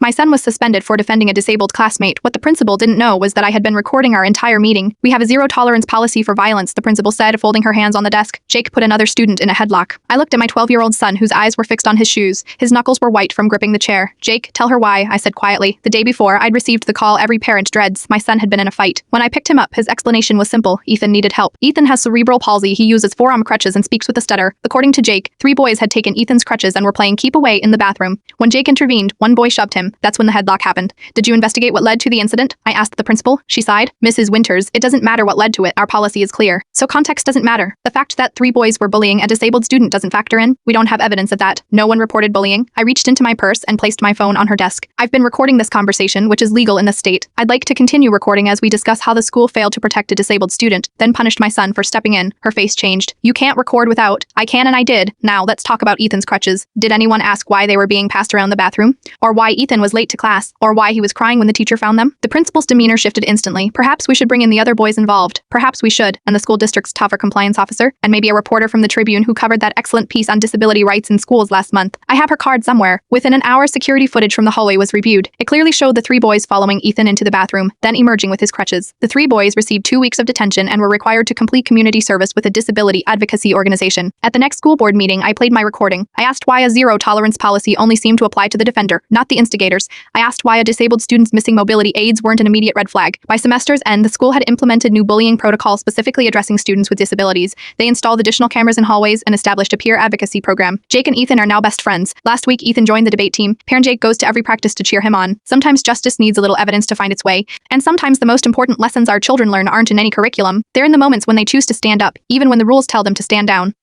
My son was suspended for defending a disabled classmate. What the principal didn't know was that I had been recording our entire meeting. We have a zero-tolerance policy for violence, the principal said, folding her hands on the desk. Jake put another student in a headlock. I looked at my 12-year-old son, whose eyes were fixed on his shoes. His knuckles were white from gripping the chair. Jake, tell her why, I said quietly. The day before, I'd received the call every parent dreads. My son had been in a fight. When I picked him up, his explanation was simple. Ethan needed help. Ethan has cerebral palsy. He uses forearm crutches and speaks with a stutter. According to Jake, 3 boys had taken Ethan's crutches and were playing keep away in the bathroom. When Jake intervened, 1 boy shoved him. That's when the headlock happened. Did you investigate what led to the incident? I asked the principal. She sighed. Mrs. Winters, it doesn't matter what led to it. Our policy is clear. So context doesn't matter. The fact that 3 boys were bullying a disabled student doesn't factor in. We don't have evidence of that. No one reported bullying. I reached into my purse and placed my phone on her desk. I've been recording this conversation, which is legal in the state. I'd like to continue recording as we discuss how the school failed to protect a disabled student, then punished my son for stepping in. Her face changed. You can't record without. I can and I did. Now let's talk about Ethan's crutches. Did anyone ask why they were being passed around the bathroom? Or why Ethan was late to class? Or why he was crying when the teacher found them? The principal's demeanor shifted instantly. Perhaps we should bring in the other boys involved. Perhaps we should, and the school district's tougher compliance officer, and maybe a reporter from the Tribune who covered that excellent piece on disability rights in schools last month. I have her card somewhere. Within an hour, security footage from the hallway was reviewed. It clearly showed the 3 boys following Ethan into the bathroom, then emerging with his crutches. The 3 boys received 2 weeks of detention and were required to complete community service with a disability advocacy organization. At the next school board meeting, I played my recording. I asked why a zero-tolerance policy only seemed to apply to the defender, not the instigators. I asked why a disabled student's missing mobility aids weren't an immediate red flag. By semester's end, the school had implemented new bullying protocols specifically addressing students with disabilities. They installed additional cameras in hallways and established a peer advocacy program. Jake and Ethan are now best friends. Last week, Ethan joined the debate team. Parent Jake goes to every practice to cheer him on. Sometimes justice needs a little evidence to find its way, and sometimes the most important lessons our children learn aren't in any curriculum. They're in the moments when they choose to stand up, even when the rules tell them to stand down.